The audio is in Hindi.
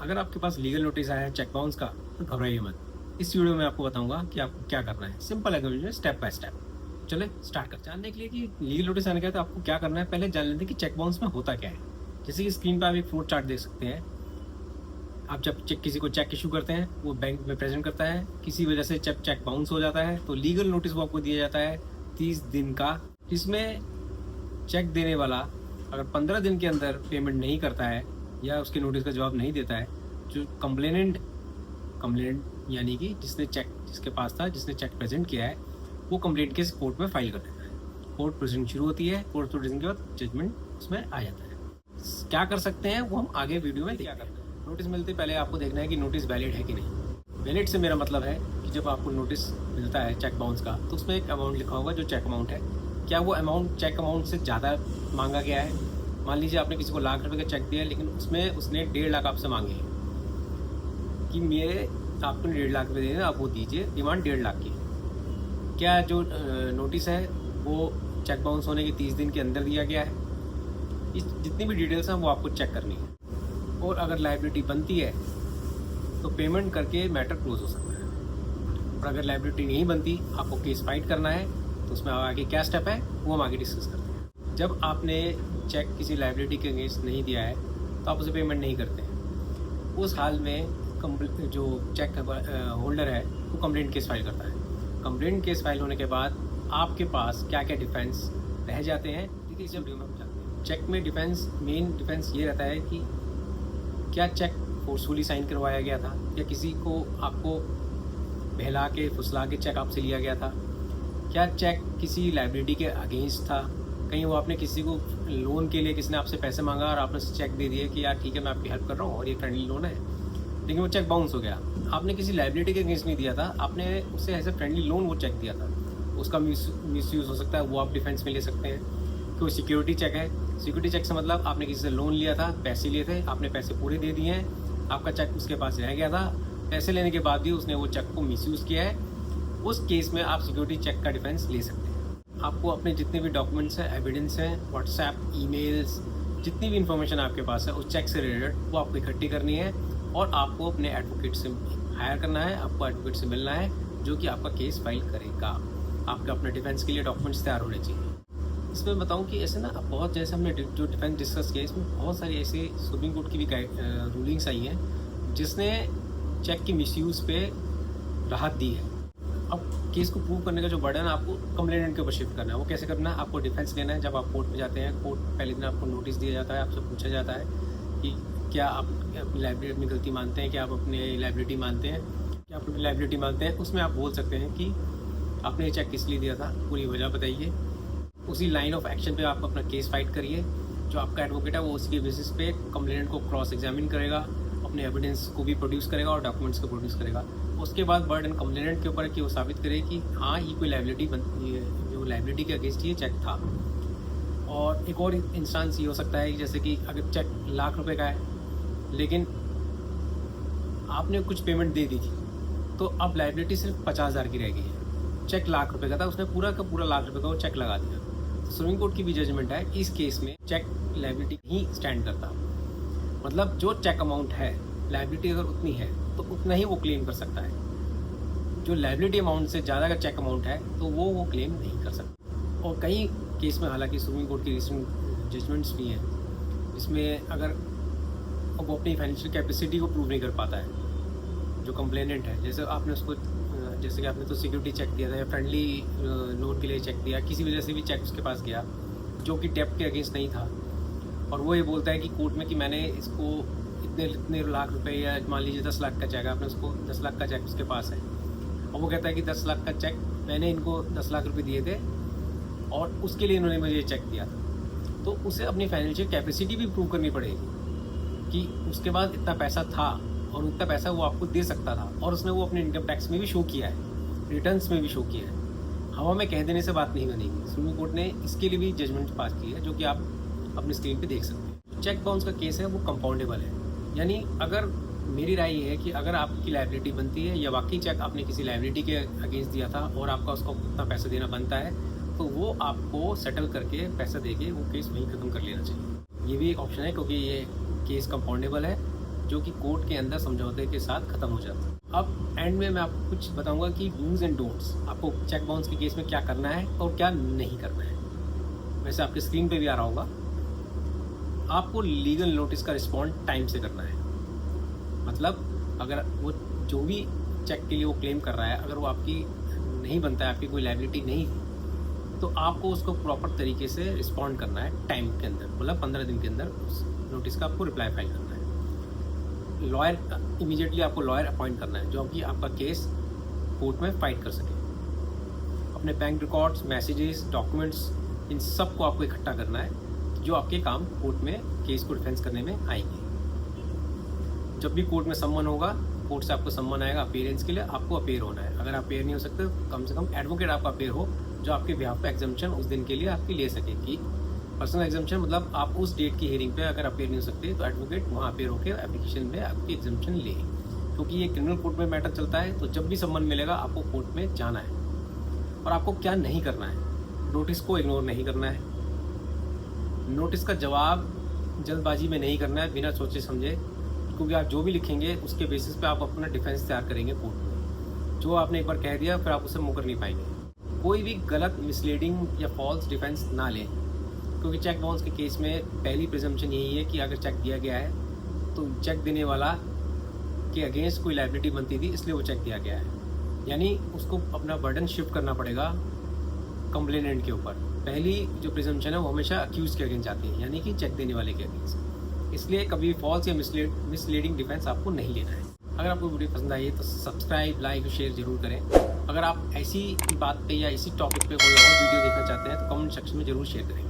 अगर आपके पास लीगल नोटिस आया है चेक बाउंस का तो घबराइए मत। इस वीडियो में आपको बताऊंगा कि आपको क्या करना है, सिंपल है, स्टेप बाय स्टेप। चले स्टार्ट कर। जानने के लिए कि लीगल नोटिस आने का है तो आपको क्या करना है, पहले जान लेते हैं कि चेक बाउंस में होता क्या है। जैसे कि स्क्रीन पर आप एक फ्लो चार्ट देख सकते हैं। आप जब किसी को चेक इशू करते हैं वो बैंक में प्रेजेंट करता है, किसी वजह से जब चेक बाउंस हो जाता है तो लीगल नोटिस वो आपको दिया जाता है 30 दिन का। इसमें चेक देने वाला अगर 15 दिन के अंदर पेमेंट नहीं करता है या उसके नोटिस का जवाब नहीं देता है, जो कंप्लेनेंट यानी कि जिसके पास था, जिसने चेक प्रेजेंट किया है, वो कंप्लेंट केस कोर्ट में फाइल कर देता है। कोर्ट प्रोसीडिंग शुरू होती है। कोर्ट प्रोसीडिंग के बाद जजमेंट उसमें आ जाता है। क्या कर सकते हैं वो हम आगे वीडियो में क्या करते हैं। नोटिस मिलते पहले आपको देखना है कि नोटिस वैलिड है कि नहीं। वैलिड से मेरा मतलब है कि जब आपको नोटिस मिलता है चेक बाउंस का तो उसमें एक अमाउंट लिखा होगा जो चेक अमाउंट है। क्या वो अमाउंट चेक अमाउंट से ज़्यादा मांगा गया है? मान लीजिए आपने किसी को लाख रुपए का चेक दिया लेकिन उसमें उसने 1.5 लाख आपसे मांगे कि मेरे आपको 1.5 लाख रुपये देने, आप वो दीजिए, डिमांड 1.5 लाख की। क्या जो नोटिस है वो चेक बाउंस होने के 30 दिन के अंदर दिया गया है? इस जितनी भी डिटेल्स हैं वो आपको चेक करनी है। और अगर लाइबिलिटी बनती है तो पेमेंट करके मैटर क्लोज हो सकता है। और अगर लाइबिलिटी नहीं बनती, आपको केस फाइट करना है, तो उसमें आगे क्या स्टेप है वो हम आगे डिस्कस करते हैं। जब आपने चेक किसी लाइबिलिटी के अगेंस्ट नहीं दिया है तो आप उसे पेमेंट नहीं करते हैं। उस हाल में जो चेक होल्डर है वो कंप्लेंट केस फाइल करता है। कंप्लेंट केस फाइल होने के बाद आपके पास क्या क्या डिफेंस रह जाते हैं, देखिए इस वीडियो में हम जानते हैं। चेक में मेन डिफेंस ये रहता है कि क्या चेक फोर्सफुली साइन करवाया गया था या किसी को आपको बहला के फुसला के चेक आपसे लिया गया था? क्या चेक किसी लाइबिलिटी के अगेंस्ट था? कहीं वो आपने किसी को लोन के लिए, किसी ने आपसे पैसे मांगा और आपने चेक दे दिए कि यार ठीक है मैं आपकी हेल्प कर रहा हूँ और ये फ्रेंडली लोन है, लेकिन वो चेक बाउंस हो गया। आपने किसी लाइबिलिटी के अगेंस्ट नहीं दिया था, आपने उससे एज ए फ्रेंडली लोन वो चेक दिया था। उसका मिसयूज़ हो सकता है, वो आप डिफेंस में ले सकते हैं। कोई सिक्योरिटी चेक है, सिक्योरिटी चेक से मतलब आपने किसी से लोन लिया था, पैसे लिए थे, आपने पैसे पूरे दे दिए हैं, आपका चेक उसके पास रह गया था, पैसे लेने के बाद भी उसने वो चेक को मिसयूज़ किया है, उस केस में आप सिक्योरिटी चेक का डिफेंस ले सकते हैं। आपको अपने जितने भी डॉक्यूमेंट्स हैं, एविडेंस हैं, व्हाट्सएप, ईमेल्स, जितनी भी इंफॉर्मेशन आपके पास है उस चेक से रिलेटेड वो आपको इकट्ठी करनी है और आपको अपने एडवोकेट से हायर करना है, आपको एडवोकेट से मिलना है जो कि आपका केस फाइल करेगा। आपके अपने डिफेंस के लिए डॉक्यूमेंट्स तैयार होने चाहिए। इसमें बताऊं कि ऐसे ना बहुत, जैसे हमने जो डिफेंस डिस्कस किया, इसमें बहुत सारी ऐसे सुप्रीम कोर्ट की भी रूलिंग्स आई हैं जिसने चेक की मिसयूज़ पे राहत दी है। अब केस को प्रूव करने का जो बर्डन आपको कंप्लेनेंट के ऊपर शिफ्ट करना है। वो कैसे करना है? आपको डिफेंस लेना है। जब आप कोर्ट में जाते हैं, कोर्ट पहले दिन आपको नोटिस दिया जाता है, आपसे पूछा जाता है कि क्या आप अपनी लाइबिलिटी में गलती मानते हैं, क्या आप अपनी लाइबिलिटी मानते हैं, क्या आप अपनी लाइबिलिटी मानते हैं। उसमें आप बोल सकते हैं कि आपने ये चेक किस लिए दिया था, पूरी वजह बताइए। उसी लाइन ऑफ एक्शन पे आप अपना केस फाइट करिए। जो आपका एडवोकेट है वो उसके बेसिस पे कंप्लेनेंट को क्रॉस एग्जामिन करेगा, अपने एविडेंस को भी प्रोड्यूस करेगा और डॉक्यूमेंट्स को प्रोड्यूस करेगा। उसके बाद बर्डन कंप्लेनेंट के ऊपर है कि वो साबित करे कि हाँ ये कोई लाइबिलिटी बनती है, जो लाइबिलिटी के अगेंस्ट ये चेक था। और एक और इंस्टांस ये हो सकता है जैसे कि अगर चेक लाख रुपए का है लेकिन आपने कुछ पेमेंट दे दी थी तो अब लाइबिलिटी सिर्फ 50,000 की रह गई है। चेक लाख रुपए का था, उसने पूरा का पूरा लाख रुपए का वो चेक लगा दिया। सुप्रीम कोर्ट की भी जजमेंट है इस केस में चेक लाइबिलिटी ही स्टैंड करता। मतलब जो चेक अमाउंट है, लाइबिलिटी अगर उतनी है तो उतना ही वो क्लेम कर सकता है। जो लाइबिलिटी अमाउंट से ज़्यादा का चेक अमाउंट है तो वो क्लेम नहीं कर सकता। और कई केस में हालांकि सुप्रीम कोर्ट की रिसेंट जजमेंट्स भी हैं जिसमें अगर वो अपनी फाइनेंशियल कैपेसिटी को प्रूव नहीं कर पाता है, जो कंप्लेनेंट है, जैसे आपने उसको, जैसे कि आपने तो सिक्योरिटी चेक दिया था या फ्रेंडली लोन के लिए चेक दिया, किसी वजह से भी चेक उसके पास गया जो कि डेप्ट के अगेंस्ट नहीं था, और वो ये बोलता है कि कोर्ट में कि मैंने इसको इतने लाख रुपए, या मान लीजिए 10 लाख का चेक है, आपने उसको 10 लाख का चेक उसके पास है और वो कहता है कि 10 लाख का चेक मैंने इनको 10 लाख रुपये दिए थे और उसके लिए इन्होंने मुझे चेक दिया था, तो उसे अपनी फाइनेंशियल कैपेसिटी भी प्रूव करनी पड़ेगी कि उसके बाद इतना पैसा था और उतना पैसा वो आपको दे सकता था, और उसने वो अपने इनकम टैक्स में भी शो किया है, रिटर्न्स में भी शो किया है। हवा में कह देने से बात नहीं बनेगी। सुप्रीम कोर्ट ने इसके लिए भी जजमेंट पास की है जो कि आप अपनी स्क्रीन पे देख सकते हैं। चेक बाउंस का केस है वो कंपाउंडेबल है, यानी अगर मेरी राय ये है कि अगर आपकी लाइबिलिटी बनती है या वाकई चेक आपने किसी लाइबिलिटी के अगेंस्ट दिया था और आपका उसको उतना पैसा देना बनता है, तो वो आपको सेटल करके पैसा देके वो केस वहीं ख़त्म कर लेना चाहिए। ये भी एक ऑप्शन है क्योंकि ये केस कंपाउंडेबल है। जो कि कोर्ट के अंदर समझौते के साथ खत्म हो जाता है। अब एंड में मैं आपको कुछ बताऊंगा कि डूज एंड डोंट्स, आपको चेक बाउंस के केस में क्या करना है और क्या नहीं करना है। वैसे आपके स्क्रीन पे भी आ रहा होगा। आपको लीगल नोटिस का रिस्पॉन्ड टाइम से करना है। मतलब अगर वो जो भी चेक के लिए वो क्लेम कर रहा है, अगर वो आपकी नहीं बनता है, आपकी कोई लायबिलिटी नहीं है, तो आपको उसको प्रॉपर तरीके से रिस्पॉन्ड करना है टाइम के अंदर, मतलब 15 दिन के अंदर उस नोटिस का आपको रिप्लाई फाइल करना है। लॉयर इमीडिएटली आपको लॉयर अपॉइंट करना है जो कि आपका केस कोर्ट में फाइट कर सके। अपने बैंक रिकॉर्ड्स, मैसेजेस, डॉक्यूमेंट्स, इन सब को आपको इकट्ठा करना है जो आपके काम कोर्ट में केस को डिफेंस करने में आएंगे। जब भी कोर्ट में सम्मन होगा, कोर्ट से आपको सम्मन आएगा अपीयरेंस के लिए, आपको अपीयर होना है। अगर अपीयर नहीं हो सकते तो कम से कम एडवोकेट आपका अपीयर हो जो आपके बिहाफ पे एग्जाम्पशन उस दिन के लिए आपकी ले सके। कि पर्सनल एग्जाम्पशन मतलब आप उस डेट की हियरिंग पे अगर अपीयर नहीं हो सकते तो एडवोकेट वहाँ अपीयर होकर एप्लीकेशन में आपकी एग्जाम्पशन ले, क्योंकि ये क्रिमिनल कोर्ट में मैटर चलता है। तो जब भी सम्मन मिलेगा आपको कोर्ट में जाना है। और आपको क्या नहीं करना है, नोटिस को इग्नोर नहीं करना है, नोटिस का जवाब जल्दबाजी में नहीं करना है बिना सोचे समझे, क्योंकि आप जो भी लिखेंगे उसके बेसिस पे आप अपना डिफेंस तैयार करेंगे कोर्ट में। जो आपने एक बार कह दिया फिर आप उसे मुकर नहीं पाएंगे। कोई भी गलत, मिसलीडिंग या फॉल्स डिफेंस ना लें, क्योंकि चेक बाउंस के केस में पहली प्रिजम्पशन यही है कि अगर चेक दिया गया है तो चेक देने वाला के अगेंस्ट कोई लायबिलिटी बनती थी, इसलिए वो चेक दिया गया है। यानी उसको अपना बर्डन शिफ्ट करना पड़ेगा कंप्लेनेंट के ऊपर। पहली जो प्रिजम्पशन है वो हमेशा अक्यूज के अगेंस्ट आती है, यानी कि चेक देने वाले के अगेंस्ट। इसलिए कभी फॉल्स या मिसलीडिंग डिफेंस आपको नहीं लेना है। अगर आपको वीडियो पसंद आई है तो सब्सक्राइब, लाइक, शेयर जरूर करें। अगर आप ऐसी बात पे या इसी टॉपिक पे कोई और वीडियो देखना चाहते हैं तो कमेंट सेक्शन में जरूर शेयर करें।